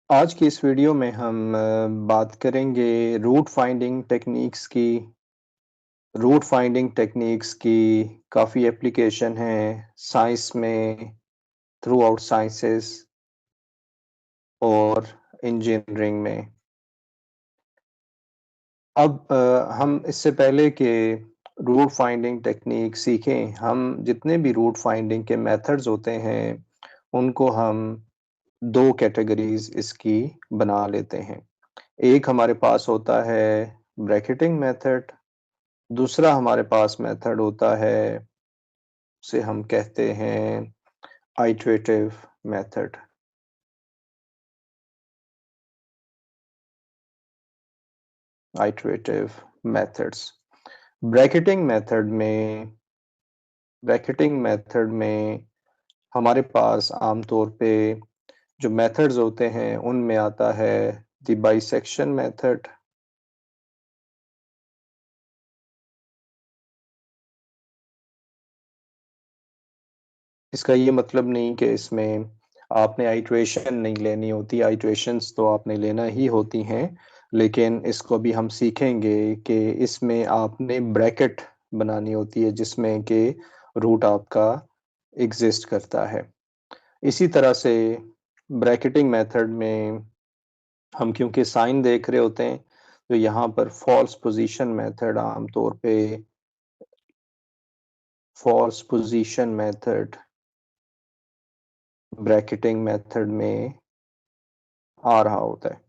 आज की इस वीडियो में हम बात करेंगे रूट फाइंडिंग टेक्निक्स की। रूट फाइंडिंग टेक्निक्स की काफ़ी एप्लीकेशन हैं साइंस में, थ्रू आउट साइंसेस और इंजीनियरिंग में। अब हम इससे पहले कि रूट फाइंडिंग टेक्निक सीखें, हम जितने भी रूट फाइंडिंग के मेथड्स होते हैं, उनको हम 2 कैटेगरीज़ इसकी बना लेते हैं। एक हमारे पास होता है ब्रैकेटिंग मेथड, दूसरा हमारे पास मेथड होता है, उसे हम कहते हैं iterative method. Iterative methods bracketing method में ब्रैकेटिंग मेथड में हमारे पास आमतौर पे जो मेथड्स होते हैं उनमें आता है द बाइसेक्शन मेथड। इसका ये मतलब नहीं कि इसमें आपने आइटरेशन नहीं लेनी होती, आइटरेशंस तो आपने लेना ही होती हैं, लेकिन इसको भी हम सीखेंगे कि इसमें आपने ब्रैकेट बनानी होती है जिसमें कि रूट आपका एग्ज़िस्ट करता है। इसी तरह से ब्रैकेटिंग मेथड में हम क्योंकि साइन देख रहे होते हैं, तो यहाँ पर फॉल्स पोज़ीशन मेथड आमतौर पे false position method bracketing method में आ रहा होता है।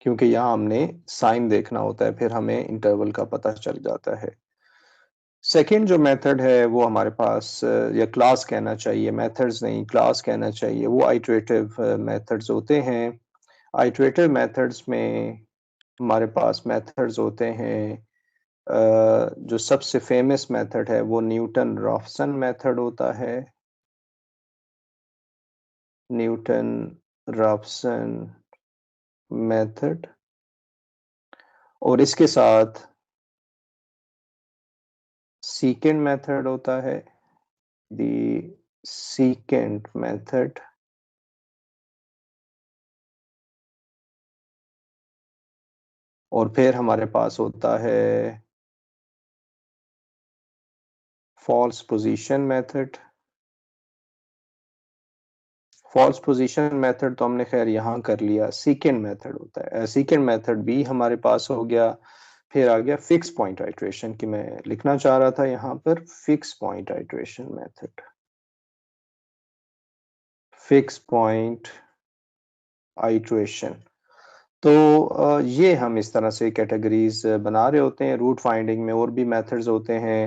क्योंकि यहाँ हमने साइन देखना होता है, फिर हमें इंटरवल का पता चल जाता है। सेकंड जो मेथड है वो हमारे पास या क्लास कहना चाहिए, मेथड्स नहीं क्लास कहना चाहिए, वो आइटरेटिव मेथड्स होते हैं। आइटरेटिव मेथड्स में हमारे पास मेथड्स होते हैं, जो सबसे फेमस मेथड है वो न्यूटन रॉफसन मेथड होता है। न्यूटन रॉफसन मेथड और इसके साथ सेकंड मेथड होता है the secant method और फिर हमारे पास होता है false position method। false position method तो हमने खैर यहाँ कर लिया, secant method होता है। secant method भी हमारे पास हो गया। फिर आ गया फिक्स पॉइंट आइट्रेशन की मैं लिखना चाह रहा था यहाँ पर fix point iteration method. Fix point iteration तो ये हम इस तरह से कैटेगरीज बना रहे होते हैं। रूट फाइंडिंग में और भी मेथड्स होते हैं,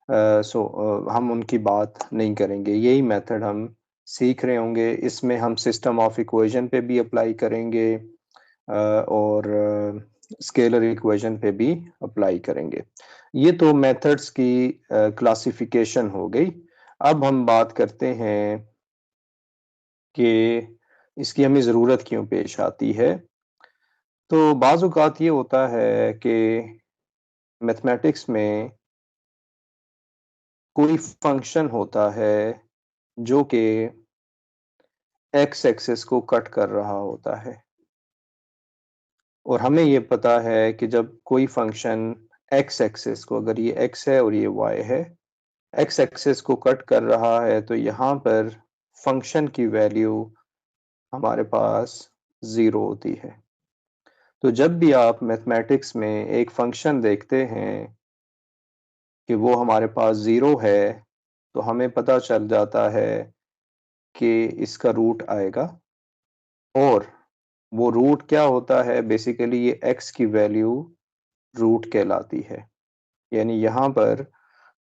हम उनकी बात नहीं करेंगे, यही मेथड हम सीख रहे होंगे। इसमें हम सिस्टम ऑफ इक्वेशन पे भी अप्लाई करेंगे और स्केलर इक्वेशन पे भी अप्लाई करेंगे। ये तो मेथड्स की क्लासिफिकेशन हो गई। अब हम बात करते हैं कि इसकी हमें ज़रूरत क्यों पेश आती है। तो बाज़ औक़ात ये होता है कि मैथमेटिक्स में कोई फ़ंक्शन होता है जो कि एक्स एक्सिस को कट कर रहा होता है और हमें ये पता है कि जब कोई फ़ंक्शन एक्स एक्सिस को, अगर ये एक्स है और ये वाई है, एक्स एक्सिस को कट कर रहा है तो यहाँ पर फ़ंक्शन की वैल्यू हमारे पास 0 होती है। तो जब भी आप मैथमेटिक्स में एक फ़ंक्शन देखते हैं कि वो हमारे पास 0 है, तो हमें पता चल जाता है कि इसका रूट आएगा और वो रूट क्या होता है, बेसिकली ये x की वैल्यू रूट कहलाती है। यानी यहाँ पर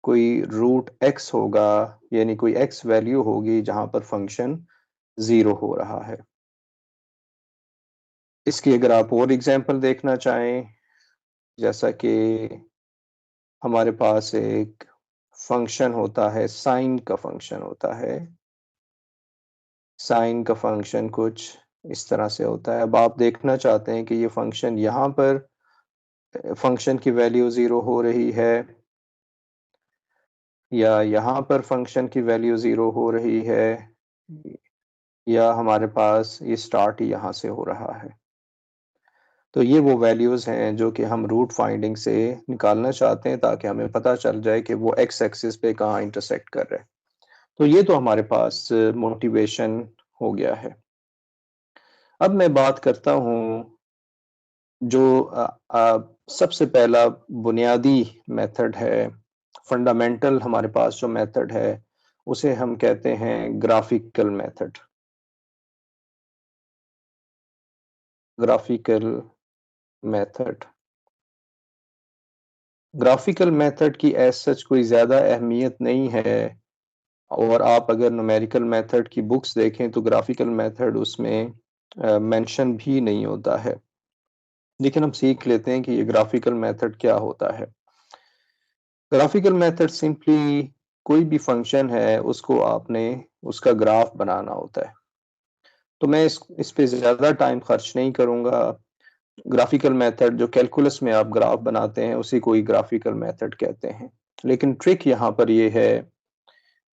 कोई रूट x होगा, यानी कोई x वैल्यू होगी जहाँ पर फ़ंक्शन 0 हो रहा है। इसकी अगर आप और एग्ज़ाम्पल देखना चाहें, जैसा कि हमारे पास एक फ़ंक्शन होता है, साइन का फ़ंक्शन होता है। साइन का फ़ंक्शन कुछ इस तरह से होता है। अब आप देखना चाहते हैं कि ये फ़ंक्शन यहाँ पर फ़ंक्शन की वैल्यू 0 हो रही है या यहाँ पर फ़ंक्शन की वैल्यू 0 हो रही है या हमारे पास ये स्टार्ट ही यहाँ से हो रहा है। तो ये वो वैल्यूज़ हैं जो कि हम रूट फाइंडिंग से निकालना चाहते हैं ताकि हमें पता चल जाए कि वो एक्स एक्सिस पे कहाँ इंटरसेक्ट कर रहे हैं। तो ये तो हमारे पास मोटिवेशन हो गया है। अब मैं बात करता हूँ जो सबसे पहला बुनियादी मेथड है, फंडामेंटल हमारे पास जो मेथड है, उसे हम कहते हैं graphical method. Graphical method. Graphical method की एज़ सच कोई ज़्यादा अहमियत नहीं है और आप अगर न्यूमेरिकल मेथड की बुक्स देखें तो ग्राफिकल मेथड उसमें मेंशन भी नहीं होता है। लेकिन हम सीख लेते हैं कि ये ग्राफिकल मेथड क्या होता है। ग्राफिकल मेथड सिंपली कोई भी फंक्शन है उसको आपने उसका ग्राफ बनाना होता है। तो मैं इस पे ज़्यादा टाइम खर्च नहीं करूँगा। ग्राफिकल मेथड जो कैलकुलस में आप ग्राफ बनाते हैं उसी को ही ग्राफिकल मेथड कहते हैं। लेकिन ट्रिक यहाँ पर ये है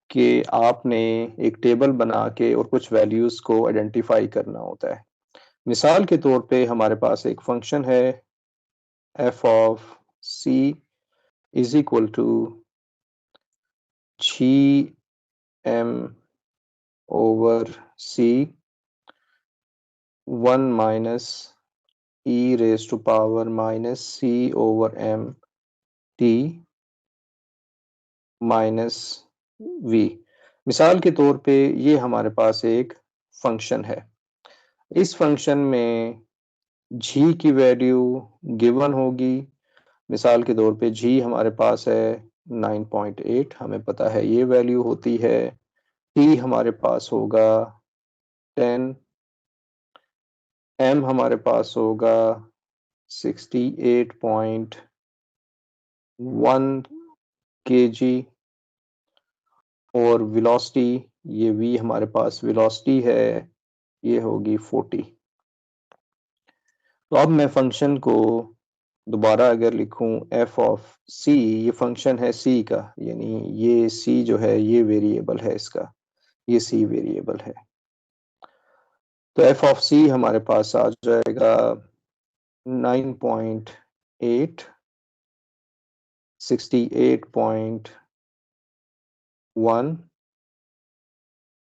कि आपने एक टेबल बना के और कुछ वैल्यूज़ को आइडेंटिफ़ाई करना होता है। मिसाल के तौर पे हमारे पास एक फंक्शन है f of c is equal to gm over c 1 minus e raise to power minus c over m t minus v। मिसाल के तौर पे ये हमारे पास एक फंक्शन है। इस फंक्शन में g की वैल्यू गिवन होगी। मिसाल के तौर पे g हमारे पास है 9.8, हमें पता है ये वैल्यू होती है। t हमारे पास होगा 10, m हमारे पास होगा 68.1 kg और वेलोसिटी, ये v हमारे पास वेलोसिटी है, ये होगी 40। तो अब मैं फंक्शन को दोबारा अगर लिखूं f ऑफ c, ये फंक्शन है c का, यानी ये c जो है ये वेरिएबल है इसका, ये c वेरिएबल है। तो f ऑफ c हमारे पास आ जाएगा 9.8, 68.1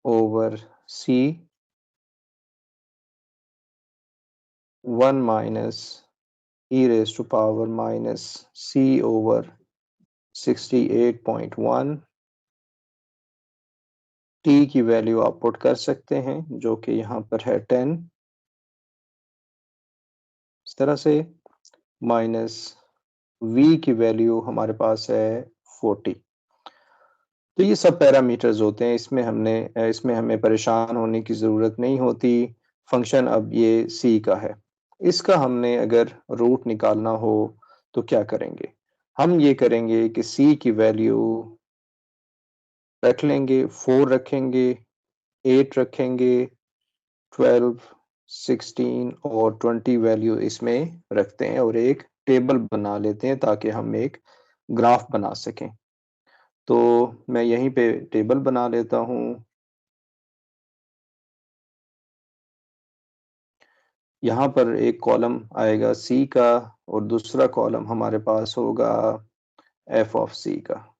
over c 1 minus e raise to power minus c over 68.1। t की वैल्यू आप पुट कर सकते हैं जो कि यहाँ पर है 10, इस तरह से, माइनस v की वैल्यू हमारे पास है 40। तो ये सब पैरामीटर्स होते हैं, इसमें हमें परेशान होने की ज़रूरत नहीं होती। फंक्शन अब ये c का है। इसका हमने अगर रूट निकालना हो तो क्या करेंगे? हम ये करेंगे कि c की वैल्यू रख लेंगे, 4 रखेंगे, 8 रखेंगे, 12, 16 और 20 वैल्यू इसमें रखते हैं और एक टेबल बना लेते हैं ताकि हम एक ग्राफ बना सकें। तो मैं यहीं पे टेबल बना लेता हूँ। यहाँ पर एक कॉलम आएगा c का और दूसरा कॉलम हमारे पास होगा f ऑफ c का।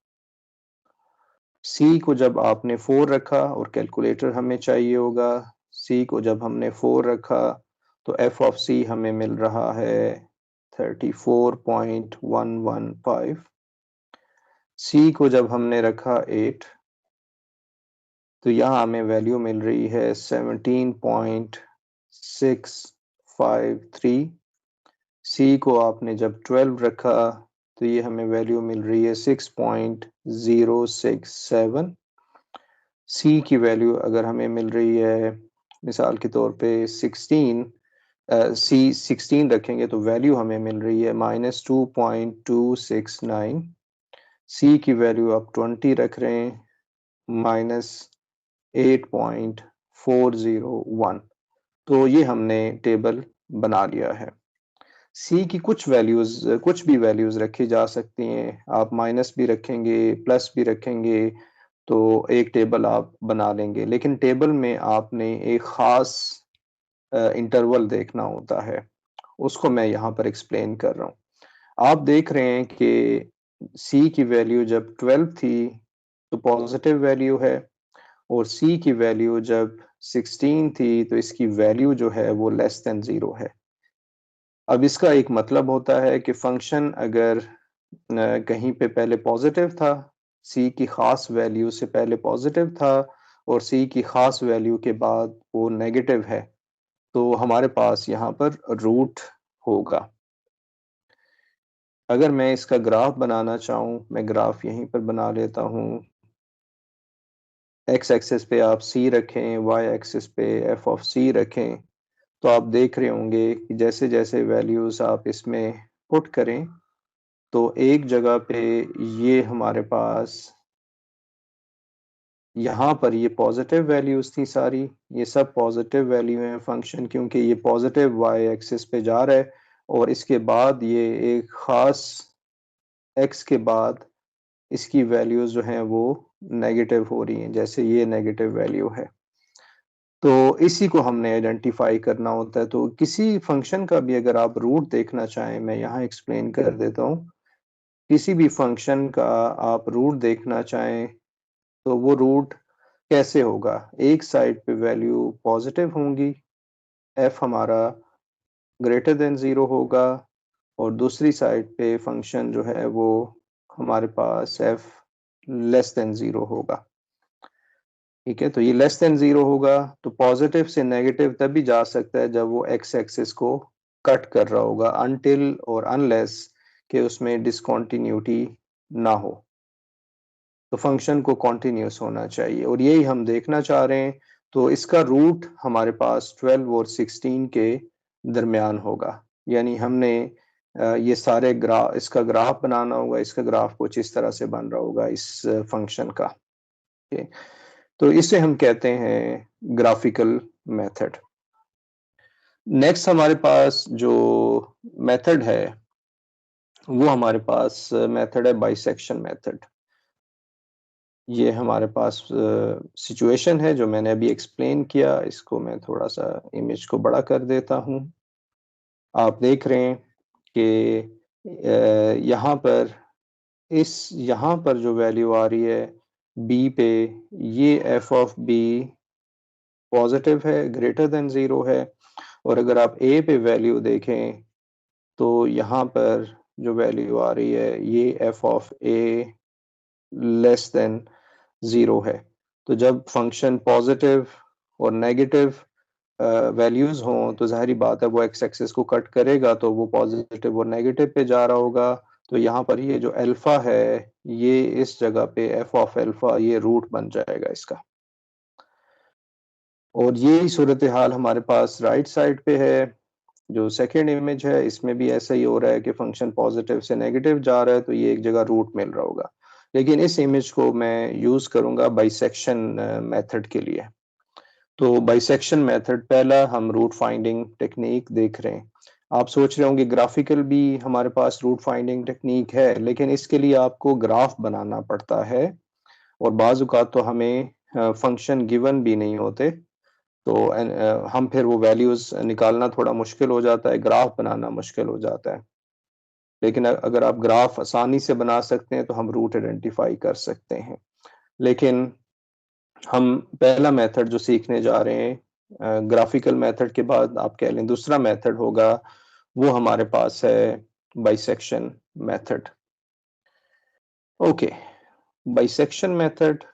c को जब आपने 4 रखा और कैलकुलेटर हमें चाहिए होगा, c को जब हमने 4 रखा तो f ऑफ c हमें मिल रहा है 34.115। c को जब हमने रखा 8 तो यहाँ हमें वैल्यू मिल रही है 17.653। c को आपने जब 12 रखा तो ये हमें वैल्यू मिल रही है 6.067। c की वैल्यू अगर हमें मिल रही है मिसाल के तौर पे 16, c 16 रखेंगे तो वैल्यू हमें मिल रही है -2.269। c की वैल्यू आप 20 रख रहे हैं, -8.401। तो ये हमने टेबल बना लिया है। c की कुछ भी वैल्यूज़ रखी जा सकती हैं। आप माइनस भी रखेंगे, प्लस भी रखेंगे, तो एक टेबल आप बना लेंगे, लेकिन टेबल में आपने एक ख़ास इंटरवल देखना होता है, उसको मैं यहाँ पर एक्सप्लेन कर रहा हूँ। आप देख रहे हैं कि C की वैल्यू जब 12 थी, तो पॉज़िटिव वैल्यू है, और C की वैल्यू जब 16 थी, तो इसकी वैल्यू जो है वो लेस दैन 0 है। अब इसका एक मतलब होता है कि फ़ंक्शन अगर कहीं पे पहले पॉज़िटिव था, C की ख़ास वैल्यू से पहले पॉज़िटिव था और C की ख़ास वैल्यू के बाद वो नेगेटिव है, तो हमारे पास यहाँ पर रूट होगा। अगर मैं इसका ग्राफ बनाना चाहूँ, मैं ग्राफ यहीं पर बना लेता हूँ। एक्स एक्सिस पे आप C रखें, वाई एक्सिस पे f ऑफ C रखें, तो आप देख रहे होंगे कि जैसे-जैसे वैल्यूज़ आप इसमें पुट करें, तो एक जगह पे ये हमारे पास यहाँ पर ये पॉज़िटिव वैल्यूज़ थी सारी, ये सब पॉज़िटिव वैल्यू हैं फ़ंक्शन, क्योंकि ये पॉज़िटिव वाई एक्सिस पे जा रहा है, और इसके बाद ये एक ख़ास x के बाद इसकी वैल्यूज़ जो हैं वो नेगेटिव हो रही हैं, जैसे ये नेगेटिव वैल्यू है। तो इसी को हमने आइडेंटिफ़ाई करना होता है, तो किसी फ़ंक्शन का भी अगर आप रूट देखना चाहें, मैं यहाँ एक्सप्लेन कर देता हूँ। किसी भी फ़ंक्शन का आप रूट देखना चाहें, तो वो रूट कैसे होगा? एक साइड पे वैल्यू पॉज़िटिव होंगी, f हमारा ग्रेटर दैन 0 होगा, और दूसरी साइड पे फ़ंक्शन जो है वो हमारे पास f लेस दैन 0 होगा। ठीक है? तो ये लेस दैन 0 होगा, तो पॉज़िटिव से नेगेटिव तभी जा सकता है जब वो x एक्सिस को कट कर रहा होगा, अनटिल और अनलेस कि उसमें डिसकंटिन्यूटी ना हो। तो फ़ंक्शन को कंटीन्यूअस होना चाहिए, और यही हम देखना चाह रहे हैं। तो इसका रूट हमारे पास 12 और 16 के दरमियान होगा। यानी हमने ये सारे इसका ग्राफ बनाना होगा, इसका ग्राफ कुछ इस तरह से बन रहा होगा इस फ़ंक्शन का। ओके, तो इसे हम कहते हैं ग्राफिकल मेथड। नेक्स्ट हमारे पास जो मेथड है, वो हमारे पास मेथड है बाइसेक्शन मेथड। ये हमारे पास सिचुएशन है जो मैंने अभी एक्सप्लेन किया, इसको मैं थोड़ा-सा इमेज को बड़ा कर देता हूँ। आप देख रहे हैं कि यहाँ पर यहाँ पर जो वैल्यू आ रही है b पे, ये f ऑफ b पॉज़िटिव है, ग्रेटर दैन 0 है, और अगर आप a पे वैल्यू देखें, तो यहाँ पर जो वैल्यू आ रही है, ये f of a less than 0 है। तो जब फ़ंक्शन पॉज़िटिव और नेगेटिव वैल्यूज़ हों, तो ज़ाहिर-सी बात है वो एक्स एक्सिस को कट करेगा, तो वो पॉज़िटिव और नेगेटिव पे जा रहा होगा। तो यहाँ पर ये जो अल्फ़ा है, ये इस जगह पे f ऑफ अल्फ़ा ये रूट बन जाएगा इसका। और यही सूरत-ए-हाल हमारे पास राइट साइड पे है, जो सेकंड इमेज है, इसमें भी ऐसा ही हो रहा है कि फ़ंक्शन पॉज़िटिव से नेगेटिव जा रहा है, तो ये एक जगह रूट मिल रहा होगा। लेकिन इस इमेज को मैं यूज़ करूँगा बाइसेक्शन मेथड के लिए। तो बाइसेक्शन मेथड, पहला हम रूट फाइंडिंग टेक्नीक देख रहे हैं। आप सोच रहे होंगे ग्राफिकल भी हमारे पास रूट फाइंडिंग टेक्नीक है, लेकिन इसके लिए आपको ग्राफ बनाना पड़ता है, और बाज़ औक़ात तो हमें फ़ंक्शन गिवन भी नहीं होते, तो हम फिर वो वैल्यूज़ निकालना थोड़ा मुश्किल हो जाता है, ग्राफ बनाना मुश्किल हो जाता है। लेकिन अगर आप ग्राफ आसानी से बना सकते हैं, तो हम रूट आइडेंटिफ़ाई कर सकते हैं। लेकिन हम पहला मेथड जो सीखने जा रहे हैं, ग्राफिकल मेथड के बाद आप कह लें दूसरा मेथड होगा, वो हमारे पास है bisection method. Okay, bisection method,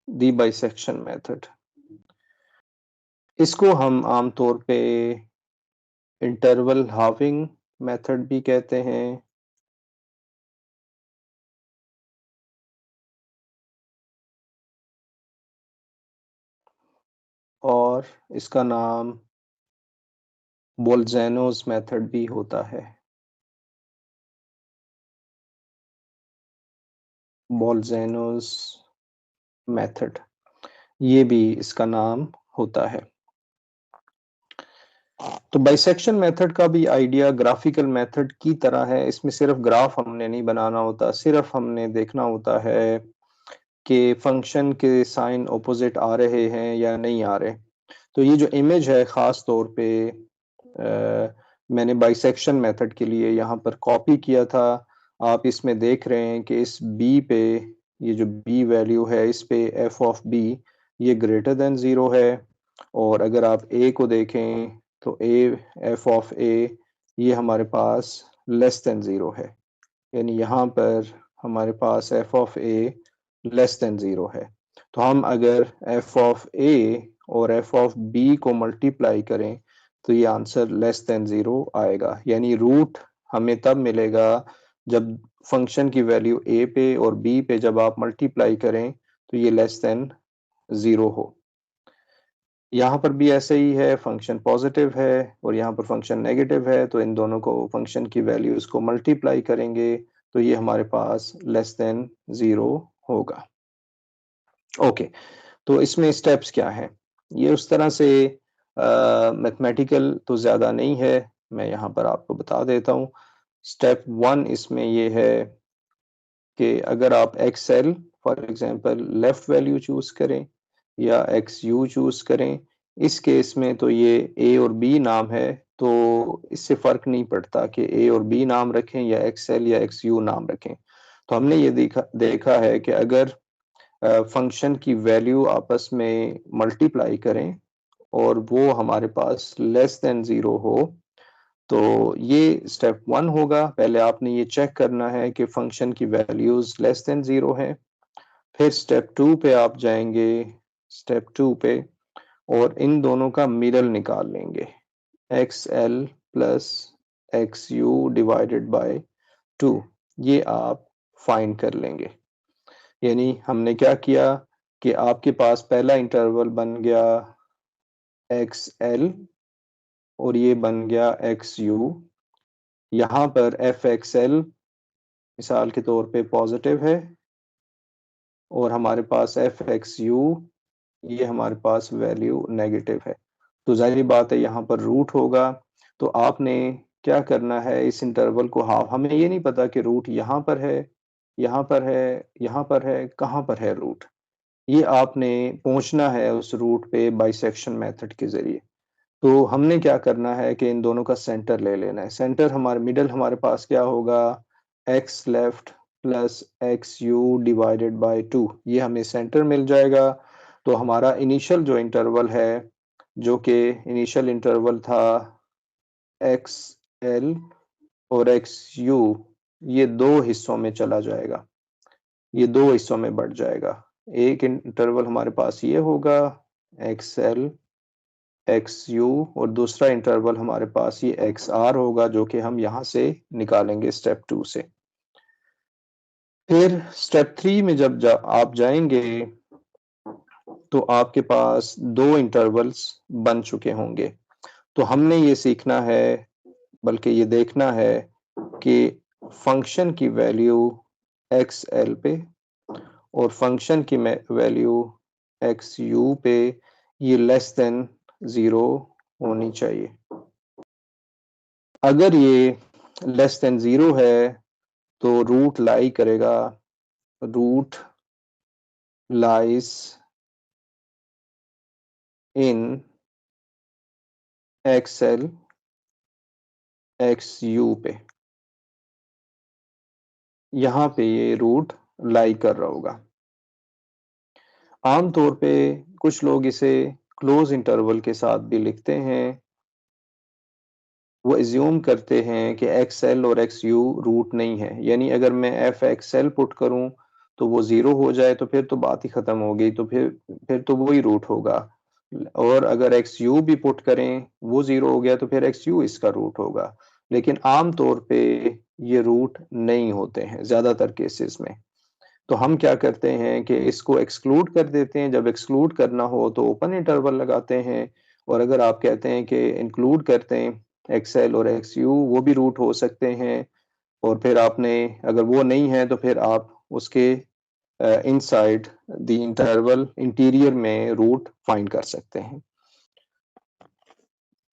the bisection method, इसको हम आम तौर पे इंटरवल हाल्विंग मेथड भी कहते हैं, और इसका नाम बोल्ज़ैनोज़ मेथड भी होता है। बोल्ज़ैनोज़ मेथड, ये भी इसका नाम होता है। तो बाइसेक्शन मेथड का भी आइडिया ग्राफिकल मेथड की तरह है। इसमें सिर्फ ग्राफ हमने नहीं बनाना होता, सिर्फ हमने देखना होता है कि फंक्शन के साइन ऑपोजिट आ रहे हैं या नहीं आ रहे। तो ये जो इमेज है ख़ास तौर पे मैंने बाइसेक्शन मेथड के लिए यहाँ पर कॉपी किया था। आप इसमें देख रहे हैं कि इस बी पे, ये जो बी वैल्यू है इस पे एफ ऑफ बी ये ग्रेटर देन 0 है। और अगर आप ए को देखें तो ए एफ ऑफ ए ये हमारे पास लेस देन 0 है, यानी यहाँ पर हमारे पास F of A less than 0 है। तो हम अगर एफ ऑफ ए और एफ ऑफ बी को मल्टीप्लाई करें तो ये आंसर लेस देन 0 आएगा, यानी रूट हमें तब मिलेगा जब फंक्शन की वैल्यू ए पे और बी पे जब आप मल्टीप्लाई करें तो ये लेस देन 0 हो। यहाँ पर भी ऐसे ही है, फंक्शन पॉजिटिव है और यहाँ पर फंक्शन नेगेटिव है, तो इन दोनों को फंक्शन की वैल्यूज को मल्टीप्लाई करेंगे तो ये हमारे पास लेस देन 0 होगा। ओके, तो इसमें स्टेप्स क्या हैं? ये उस तरह से मैथमेटिकल तो ज़्यादा नहीं है, मैं यहाँ पर आपको बता देता हूँ। स्टेप 1 इसमें ये है कि अगर आप XL for example left value choose करें या एक्स यू चूज करें, इस केस में तो ये ए और बी नाम है, तो इससे फर्क नहीं पड़ता कि ए और बी नाम रखें या एक्सएल या एक्स यू नाम रखें। तो हमने ये देखा है कि अगर फंक्शन की वैल्यू आपस में मल्टीप्लाई करें और वो हमारे पास लेस देन 0 हो, तो ये स्टेप 1 होगा। पहले आपने ये चेक करना है कि फंक्शन की वैल्यूज लेस देन 0 है। फिर स्टेप 2 पे आप जाएंगे, स्टेप 2 पे, और इन दोनों का मिडल निकाल लेंगे, x L plus x you divided by 2, ये आप फाइंड कर लेंगे। यानी हमने क्या किया कि आपके पास पहला इंटरवल बन गया एक्स एल और ये बन गया एक्स यू। यहाँ पर एफ एक्स एल मिसाल के तौर पे पॉजिटिव है और हमारे पास एफ एक्स यू ये हमारे पास वैल्यू नेगेटिव है। तो जाहिर बात है यहाँ पर रूट होगा। तो आपने क्या करना है, इस इंटरवल को हाफ, हमें ये नहीं पता कि रूट यहाँ पर है, यहाँ पर है, यहाँ पर है, कहाँ पर है रूट। ये आपने पहुंचना है उस रूट पे बाइसेक्शन मेथड के जरिए। तो हमने क्या करना है कि इन दोनों का सेंटर ले लेना है। सेंटर हमारे मिडल हमारे पास क्या होगा, x left plus x you divided by 2, ये हमें सेंटर मिल जाएगा। तो हमारा इनिशियल जो इंटरवल है, जो कि इनिशियल इंटरवल था एक्स एल और एक्स यू, ये दो हिस्सों में चला जाएगा, ये दो हिस्सों में बढ़ जाएगा। एक इंटरवल हमारे पास ये होगा एक्स एल एक्स यू और दूसरा इंटरवल हमारे पास ये एक्स आर होगा, जो कि हम यहाँ से निकालेंगे स्टेप 2 से। फिर स्टेप 3 में जब आप जाएंगे तो आपके पास दो इंटरवल्स बन चुके होंगे। तो हमने ये सीखना है, बल्कि ये देखना है कि फंक्शन की वैल्यू एक्स एल पे और फंक्शन की वैल्यू एक्स यू पे ये लेस देन 0 होनी चाहिए। अगर ये लेस देन 0 है तो रूट लाई करेगा, root lies in X L X U पे, यहाँ पे ये रूट लाई कर रहा होगा। आमतौर पे कुछ लोग इसे क्लोज इंटरवल के साथ भी लिखते हैं। वो एज्यूम करते हैं कि एक्स एल और एक्स यू रूट नहीं है, यानी अगर मैं एफ एक्स एल पुट करूं तो वो 0 हो जाए तो फिर तो बात ही खत्म हो गई, तो फिर तो वही रूट होगा। और अगर एक्स यू भी पुट करें वो 0 हो गया तो फिर एक्स यू इसका रूट होगा। लेकिन आम तौर पे ये रूट नहीं होते हैं ज़्यादातर केसेस में। तो हम क्या करते हैं कि इसको एक्सक्लूड कर देते हैं। जब एक्सक्लूड करना हो तो ओपन इंटरवल लगाते हैं, और अगर आप कहते हैं कि इंक्लूड करते हैं एक्स एल और एक्स यू, वो भी रूट हो सकते हैं। और फिर आपने, अगर वो नहीं है तो फिर आप उसके इनसाइड द इंटरवल इंटीरियर में रूट फाइंड कर सकते हैं।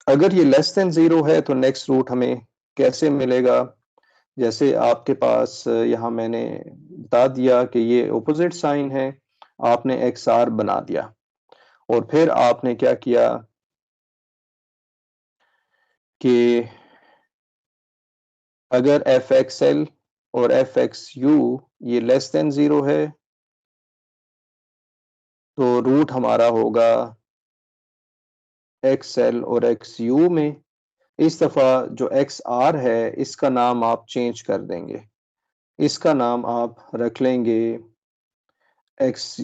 अगर ये लेस देन 0 है तो नेक्स्ट रूट हमें कैसे मिलेगा? जैसे आपके पास यहाँ मैंने बता दिया कि ये ऑपोजिट साइन है, आपने एक्स आर बना दिया और फिर आपने क्या किया कि अगर एफ एक्स एल और एफ एक्स यू ये लेस देन 0 है तो रूट हमारा होगा एक्स एल और एक्स यू में। इस दफा जो एक्स आर है इसका नाम आप चेंज कर देंगे, इसका नाम आप रख लेंगे एक्स,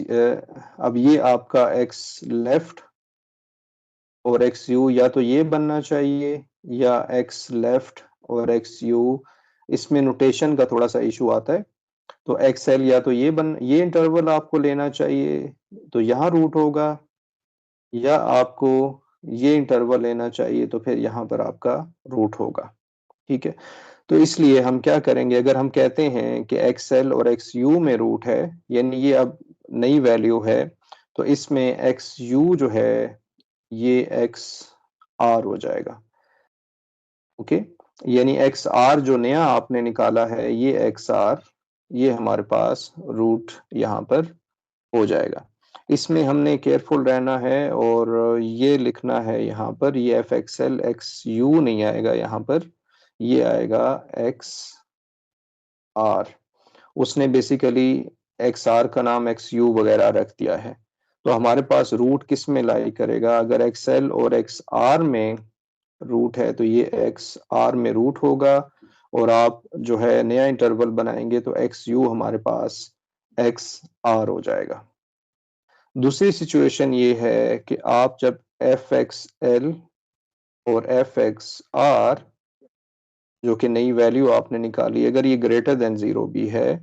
अब ये आपका एक्स लेफ्ट और एक्स यू या तो ये बनना चाहिए या एक्स लेफ्ट और एक्स यू, इसमें नोटेशन का थोड़ा सा इशू आता है। तो एक्सएल या तो ये इंटरवल आपको लेना चाहिए तो यहाँ रूट होगा, या आपको ये इंटरवल लेना चाहिए तो फिर यहाँ पर आपका रूट होगा। ठीक है, तो इसलिए हम क्या करेंगे, अगर हम कहते हैं कि एक्स एल और एक्स यू में रूट है, यानी ये अब नई वैल्यू है, तो इसमें एक्स यू जो है ये एक्स आर हो जाएगा। ओके, यानी एक्स आर जो नया आपने निकाला है ये एक्स आर, ये हमारे पास रूट यहाँ पर हो जाएगा। इसमें हमने केयरफुल रहना है और ये लिखना है यहाँ पर, ये F x L X you नहीं आएगा यहाँ पर, ये आएगा एक्स आर। उसने बेसिकली एक्स आर का नाम एक्स यू वगैरह रख दिया है। तो हमारे पास रूट किस में लाई करेगा, अगर एक्स एल और एक्स आर में रूट है तो ये एक्स आर में रूट होगा, और आप जो है नया इंटरवल बनाएंगे तो एक्स यू हमारे पास एक्स आर हो जाएगा। दूसरी सिचुएशन ये है कि आप जब एफ एक्स एल और एफ एक्स आर जो कि नई वैल्यू आपने निकाली, अगर ये ग्रेटर देन 0 भी है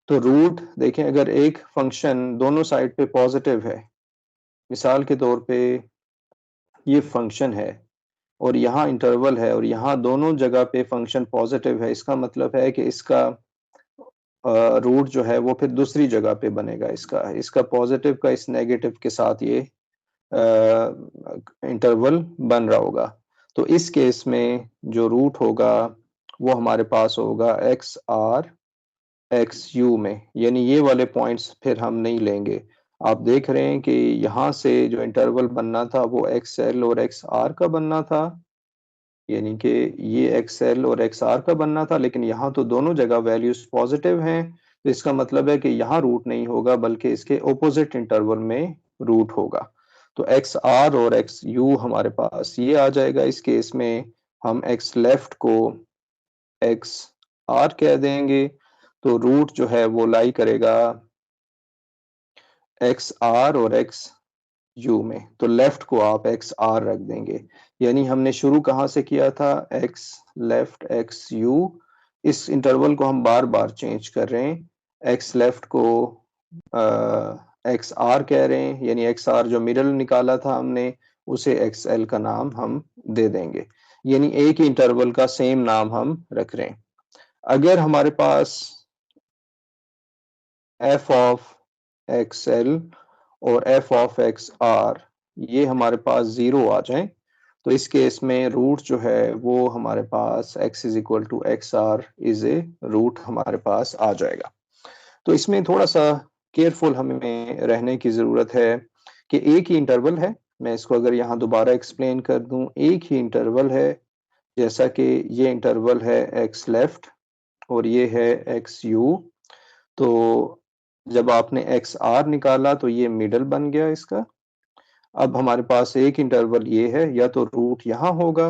तो रूट देखें, अगर एक फंक्शन दोनों साइड पे पॉजिटिव है, मिसाल के तौर पे ये फंक्शन है और यहाँ इंटरवल है और यहाँ दोनों जगह पे फंक्शन पॉजिटिव है, इसका मतलब है कि इसका रूट जो है वो फिर दूसरी जगह पे बनेगा, इसका इसका पॉजिटिव का इस नेगेटिव के साथ ये इंटरवल बन रहा होगा। तो इस केस में जो रूट होगा वो हमारे पास होगा एक्स आर एक्स यू में, यानी ये वाले पॉइंट्स फिर हम नहीं लेंगे। आप देख रहे हैं कि यहाँ से जो इंटरवल बनना था वो एक्स एल और एक्स आर का बनना था, यानी कि ये एक्स एल और एक्स आर का बनना था, लेकिन यहाँ तो दोनों जगह वैल्यूज पॉजिटिव हैं, तो इसका मतलब है कि यहाँ रूट नहीं होगा बल्कि इसके ऑपोजिट इंटरवल में रूट होगा। तो एक्स आर और एक्स यू हमारे पास ये आ जाएगा। इस केस में हम एक्स लेफ्ट को एक्स आर कह देंगे, तो रूट जो है वो लाई करेगा एक्स आर और एक्स यू में, तो लेफ्ट को आप एक्स आर रख देंगे। यानी हमने शुरू कहाँ से किया था, एक्स लेफ्ट एक्स यू, इस इंटरवल को हम बार बार चेंज कर रहे हैं, एक्स लेफ्ट को एक्स आर कह रहे हैं, यानी एक्स आर जो मिडल निकाला था हमने उसे एक्स एल का नाम हम दे देंगे, यानी एक ही इंटरवल का सेम नाम हम रख रहे हैं। अगर हमारे पास एफ ऑफ एक्स एल और एफ ऑफ एक्स आर ये हमारे पास 0 आ जाए तो इस केस में रूट जो है वो हमारे पास x is equal to X R is a root हमारे पास आ जाएगा। तो इसमें थोड़ा सा केयरफुल हमें रहने की ज़रूरत है कि एक ही इंटरवल है, मैं इसको अगर यहाँ दोबारा एक्सप्लेन कर दूं, एक ही इंटरवल है, जैसा कि ये इंटरवल है एक्स लेफ्ट और ये है एक्स यू। तो जब आपने एक्स आर निकाला तो ये मिडल बन गया इसका। अब हमारे पास एक इंटरवल ये है, या तो रूट यहाँ होगा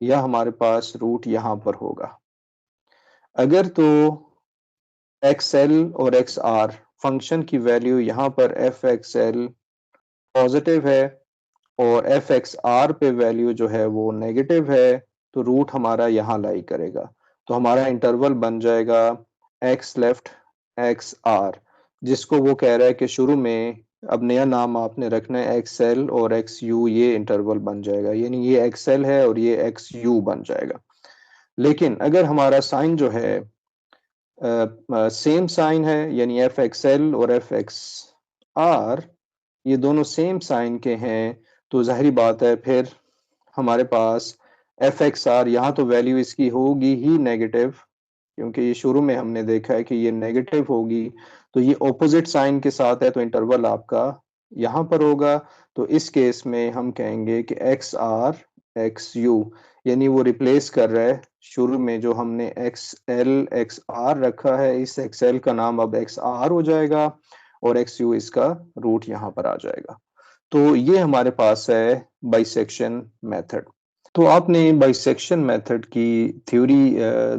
या हमारे पास रूट यहाँ पर होगा। अगर तो एक्स एल और एक्स आर फंक्शन की वैल्यू यहाँ पर एफ एक्स एल पॉजिटिव है और एफ एक्स आर पे वैल्यू जो है वो नेगेटिव है, तो रूट हमारा यहाँ लाई करेगा। तो हमारा इंटरवल बन जाएगा एक्स लेफ्ट एक्स आर, जिसको वो कह रहा है कि शुरू में अब नया नाम आपने रखना है एक्स एल और एक्स यू, ये इंटरवल बन जाएगा, यानी ये एक्स एल है और ये एक्स यू बन जाएगा। लेकिन अगर हमारा साइन जो है सेम साइन है, यानी एफ एक्स एल और एफ एक्स आर ये दोनों सेम साइन के हैं, तो ज़ाहिर बात है फिर हमारे पास एफ एक्स आर, यहाँ तो वैल्यू इसकी होगी ही नेगेटिव, क्योंकि ये शुरू में हमने देखा है कि ये नेगेटिव होगी, तो ये ऑपोजिट साइन के साथ है तो इंटरवल आपका यहाँ पर होगा। तो इस केस में हम कहेंगे कि एक्स आर एक्स यू, यानी वो रिप्लेस कर रहा है शुरू में जो हमने एक्स एल एक्स आर रखा है, इस एक्स एल का नाम अब एक्स आर हो जाएगा और एक्स यू इसका रूट यहाँ पर आ जाएगा। तो ये हमारे पास है बाइसेक्शन मेथड। तो आपने बाइसेक्शन मेथड की थ्योरी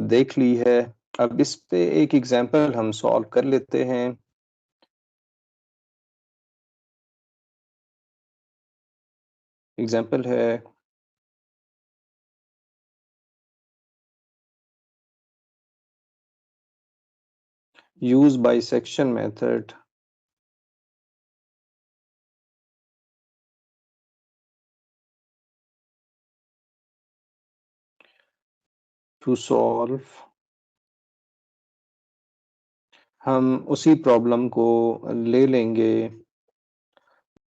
देख ली है। अब इस पे एक एग्जांपल हम सॉल्व कर लेते हैं। एग्जांपल है use bisection method to solve। हम उसी प्रॉब्लम को ले लेंगे,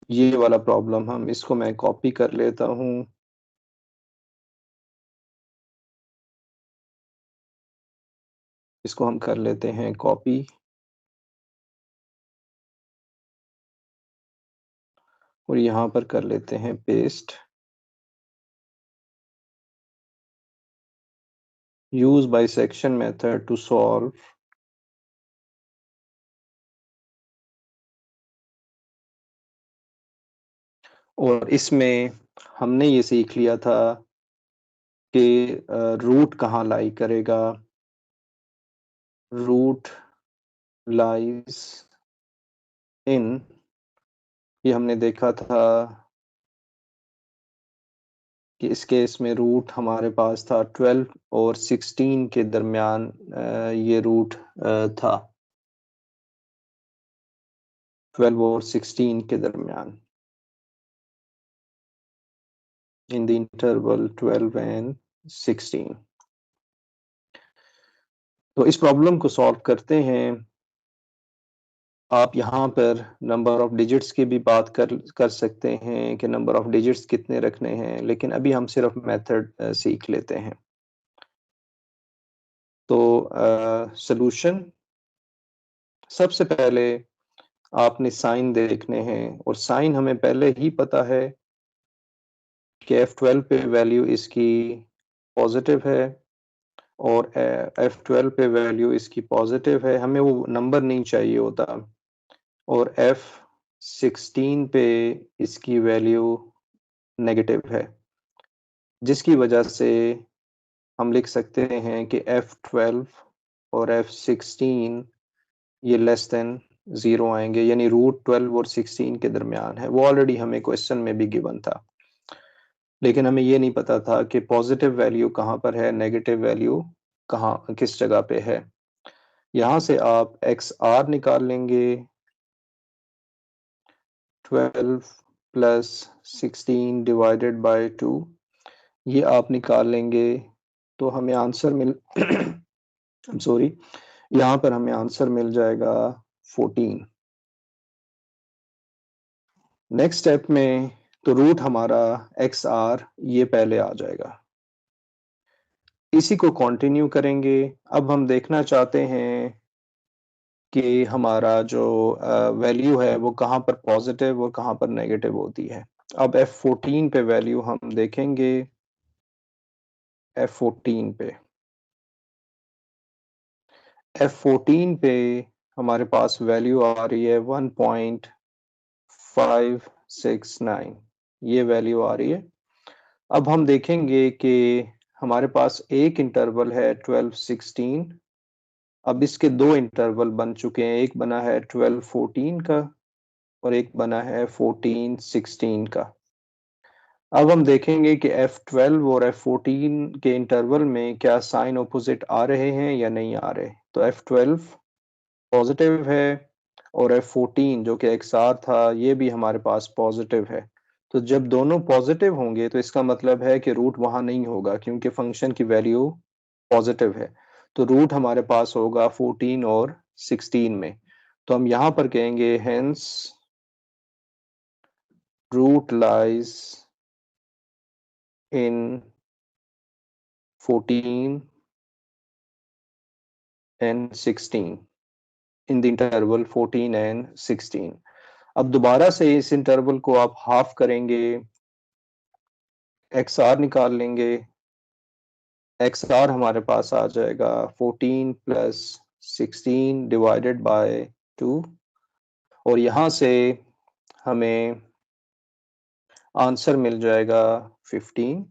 ये वाला प्रॉब्लम हम इसको मैं कॉपी कर लेता हूँ। इसको हम कर लेते हैं कॉपी और यहाँ पर कर लेते हैं paste. use bisection method to solve और इसमें हमने ये सीख लिया था कि रूट कहाँ लाई करेगा। रूट लाइज इन, ये हमने देखा था कि इस केस में रूट हमारे पास था 12 और 16 के दरमियान, ये रूट था 12 और 16 के दरमियान, इन द इंटरवल 12 एंड 16। तो इस प्रॉब्लम को सॉल्व करते हैं। आप यहाँ पर नंबर ऑफ डिजिट्स की भी बात कर सकते हैं कि नंबर ऑफ डिजिट्स कितने रखने हैं, लेकिन अभी हम सिर्फ मेथड सीख लेते हैं। तो सॉल्यूशन, सबसे पहले आपने साइन देखने हैं और साइन हमें पहले ही पता है कि F12 पे वैल्यू इसकी पॉजिटिव है और F12 पे वैल्यू इसकी पॉजिटिव है, हमें वो नंबर नहीं चाहिए होता। और F16 पे इसकी वैल्यू नेगेटिव है, जिसकी वजह से हम लिख सकते हैं कि F12 और F16 ये लेस देन 0 आएंगे, यानी रूट 12 और 16 के दरमियान है। वो ऑलरेडी हमें क्वेश्चन में भी गिवन था, लेकिन हमें ये नहीं पता था कि पॉजिटिव वैल्यू कहाँ पर है, नेगेटिव वैल्यू कहाँ किस जगह पे है। यहाँ से आप एक्स आर निकाल लेंगे, 12 प्लस 16 डिवाइडेड बाय 2, ये आप निकाल लेंगे तो हमें आंसर मिल सॉरी, यहाँ पर हमें आंसर मिल जाएगा 14। नेक्स्ट स्टेप में तो रूट हमारा एक्स आर ये पहले आ जाएगा, इसी को कंटिन्यू करेंगे। अब हम देखना चाहते हैं कि हमारा जो वैल्यू है वो कहाँ पर पॉजिटिव और कहाँ पर नेगेटिव होती है। अब F14 पे वैल्यू हम देखेंगे। F14 पे F14 पे हमारे पास वैल्यू आ रही है 1.569, ये वैल्यू आ रही है। अब हम देखेंगे कि हमारे पास एक इंटरवल है 12-16, अब इसके दो इंटरवल बन चुके हैं, एक बना है 12-14 का और एक बना है 14-16 का। अब हम देखेंगे कि F12 और F14 के इंटरवल में क्या साइन ऑपोजिट आ रहे हैं या नहीं आ रहे। तो F12 पॉजिटिव है और F14 जो कि XR था ये भी हमारे पास पॉजिटिव है। तो जब दोनों पॉजिटिव होंगे तो इसका मतलब है कि रूट वहां नहीं होगा, क्योंकि फंक्शन की वैल्यू पॉजिटिव है। तो रूट हमारे पास होगा 14 और 16 में। तो हम यहाँ पर कहेंगे hence root lies in 14 and 16 in the interval 14 and 16। अब दोबारा से इस इंटरवल को आप हाफ करेंगे, एक्स आर निकाल लेंगे, एक्स आर हमारे पास आ जाएगा 14 प्लस 16 डिवाइडेड बाय 2, और यहाँ से हमें आंसर मिल जाएगा 15।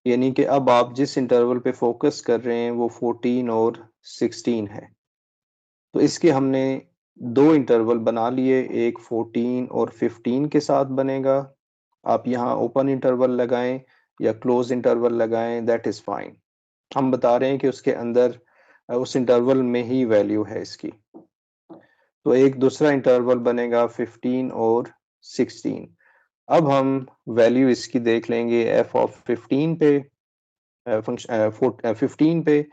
यानी कि अब आप जिस इंटरवल पे फोकस कर रहे हैं वो 14 और 16 है। तो इसके हमने दो इंटरवल बना लिए, एक 14 और 15 के साथ बनेगा। आप यहाँ ओपन इंटरवल लगाएं या क्लोज इंटरवल लगाएं, दैट इज फाइन। हम बता रहे हैं कि उसके अंदर उस इंटरवल में ही वैल्यू है इसकी। तो एक दूसरा इंटरवल बनेगा 15 और 16। अब हम वैल्यू इसकी देख लेंगे एफ ऑफ 15 पे, फंक्शन 15 पे,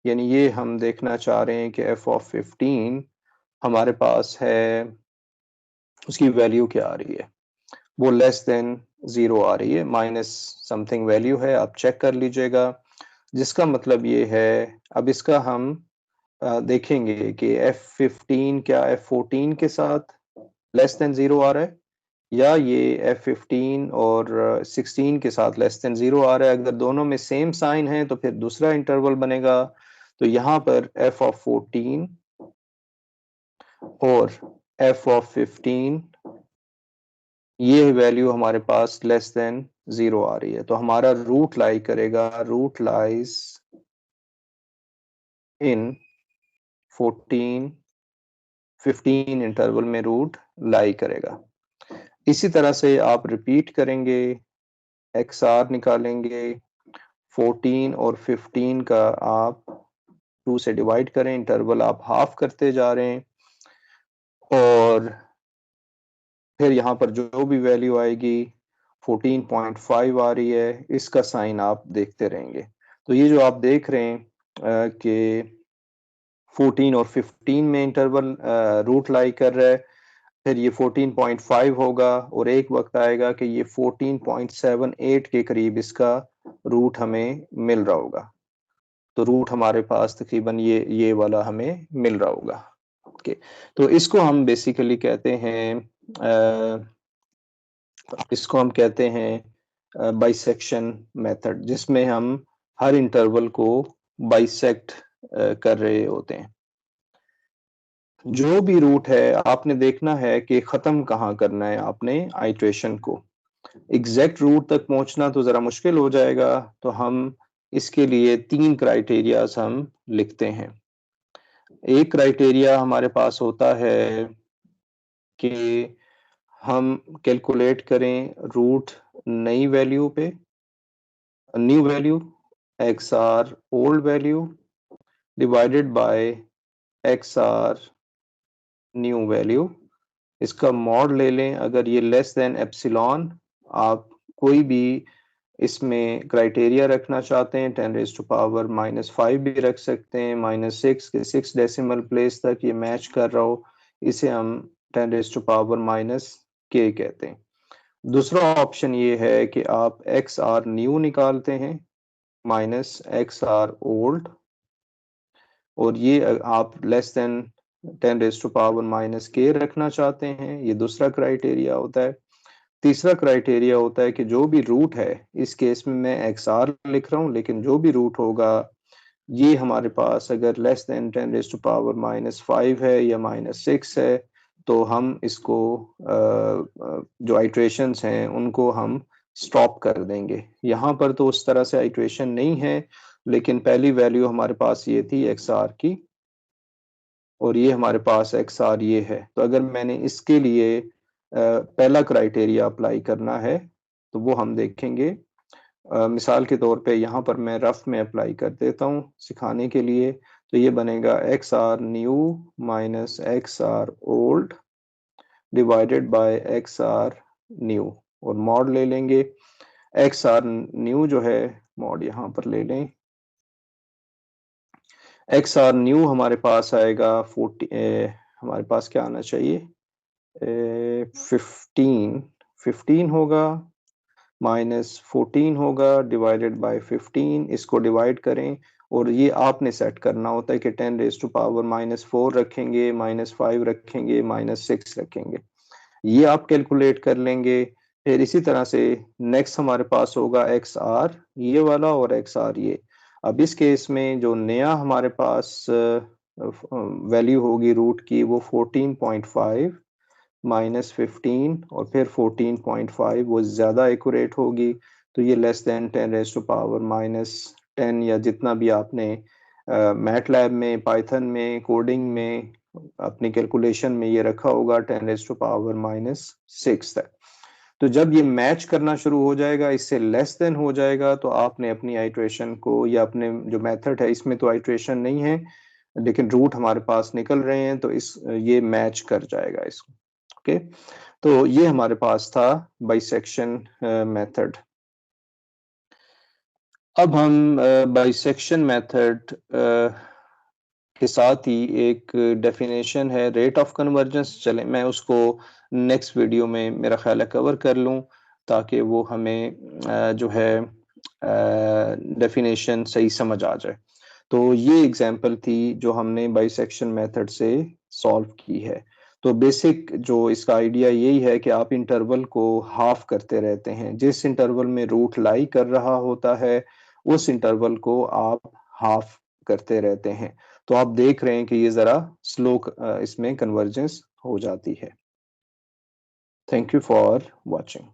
यानी ये हम देखना चाह रहे हैं कि एफ ऑफ 15 हमारे पास है, उसकी वैल्यू क्या आ रही है, वो लेस देन 0 आ रही है, माइनस समथिंग वैल्यू है, आप चेक कर लीजिएगा। जिसका मतलब ये है, अब इसका हम देखेंगे कि F15 क्या F14 के साथ लेस देन 0 आ रहा है, या ये F15 और 16 के साथ लेस देन 0 आ रहा है। अगर दोनों में सेम साइन है तो फिर दूसरा इंटरवल बनेगा। तो यहाँ पर F ऑफ 14 और F ऑफ 15 ये वैल्यू हमारे पास लेस देन 0 आ रही है, तो हमारा रूट लाई करेगा, रूट लाइज इन 14 15 इंटरवल में रूट लाई करेगा। इसी तरह से आप रिपीट करेंगे, एक्स आर निकालेंगे, 14 और 15 का आप 2 से डिवाइड करें, इंटरवल आप हाफ करते जा रहे हैं, और फिर यहाँ पर जो भी वैल्यू आएगी 14.5 आ रही है, इसका साइन आप देखते रहेंगे। तो ये जो आप देख रहे हैं कि 14 और 15 में इंटरवल रूट लाई कर रहा है, फिर ये 14.5 होगा, और एक वक्त आएगा कि ये 14.78 के करीब इसका रूट हमें मिल रहा होगा। तो रूट हमारे पास तकरीबन ये वाला हमें मिल रहा होगा। ओके, तो इसको हम बेसिकली कहते हैं, इसको हम कहते हैं बाइसेक्शन मेथड, जिसमें हम हर इंटरवल को बाइसेक्ट कर रहे होते हैं। जो भी रूट है आपने देखना है कि खत्म कहाँ करना है आपने आइट्रेशन को। एग्जैक्ट रूट तक पहुंचना तो जरा मुश्किल हो जाएगा, तो हम इसके लिए 3 क्राइटेरियाज हम लिखते हैं। एक क्राइटेरिया हमारे पास होता है कि हम कैलकुलेट करें रूट नई वैल्यू पे, new value X R old value divided by X R new value. इसका मॉड ले लें, अगर ये लेस देन एप्सिलॉन, आप कोई भी इसमें क्राइटेरिया रखना चाहते हैं 10 रेज़ टू पावर -5 भी रख सकते हैं, -6 के 6 डेसिमल प्लेस तक ये मैच कर रहा हो, इसे हम 10 रेज़ टू पावर -k कहते हैं। दूसरा ऑप्शन ये है कि आप एक्स आर न्यू निकालते हैं माइनस एक्स आर ओल्ड, और ये आप less than 10 raise to power -k रखना चाहते हैं, ये दूसरा क्राइटेरिया होता है। तीसरा क्राइटेरिया होता है कि जो भी रूट है, इस केस में मैं एक्स आर लिख रहा हूँ, लेकिन जो भी रूट होगा ये हमारे पास अगर less than 10 raise to power -5 है या -6 है, तो हम इसको जो आइट्रेशंस हैं उनको हम स्टॉप कर देंगे। यहाँ पर तो उस तरह से आइट्रेशन नहीं है, लेकिन पहली वैल्यू हमारे पास ये थी एक्स आर की, और ये हमारे पास एक्स आर ये है। तो अगर मैंने इसके लिए पहला क्राइटेरिया अप्लाई करना है तो वो हम देखेंगे। मिसाल के तौर पे यहाँ पर मैं रफ में अप्लाई कर देता हूँ सिखाने के लिए। तो ये बनेगा X R new minus X R old divided by X R new, और मॉड ले लेंगे। एक्स आर न्यू जो है, मॉड यहाँ पर ले लें, एक्स आर न्यू हमारे पास आएगा 40, हमारे पास क्या आना चाहिए, 15 होगा माइनस 14 होगा डिवाइडेड बाय 15, इसको डिवाइड करें और ये आपने सेट करना होता है कि 10 रेज टू पावर -4 रखेंगे, -5 रखेंगे, -6 रखेंगे। ये आप कैलकुलेट कर लेंगे। फिर इसी तरह से नेक्स्ट हमारे पास होगा एक्स आर ये वाला और एक्स आर ये। अब इस केस में जो नया हमारे पास वैल्यू होगी रूट की वो 14.5 -15 और फिर 14.5 वो ज़्यादा एक्यूरेट होगी, तो ये less than 10 raise to power -10 या जितना भी आपने मैटलैब में, पाइथन में, कोडिंग में, अपनी कैलकुलेशन में ये रखा होगा 10 रेज टू पावर -6 तक। तो जब ये मैच करना शुरू हो जाएगा, इससे लेस देन हो जाएगा, तो आपने अपनी आइट्रेशन को या अपने जो मेथड है इसमें तो आइट्रेशन नहीं है, लेकिन रूट हमारे पास निकल रहे हैं तो ये मैच कर जाएगा इसको। ओके, तो ये हमारे पास था बाइसेक्शन मेथड। अब हम बाइसेक्शन मेथड के साथ ही एक डेफिनेशन है रेट ऑफ कन्वर्जेंस, चले मैं उसको नेक्स्ट वीडियो में मेरा ख्याल है कवर कर लूं, ताकि वो हमें जो है डेफिनेशन सही समझ आ जाए। तो ये एग्जांपल थी जो हमने बाइसेक्शन मेथड से सॉल्व की है। तो बेसिक जो इसका आइडिया यही है कि आप इंटरवल को हाफ करते रहते हैं, जिस इंटरवल में रूट लाई कर रहा होता है उस इंटरवल को आप हाफ करते रहते हैं। तो आप देख रहे हैं कि ये जरा स्लो इसमें कन्वर्जेंस हो जाती है। Thank you for watching.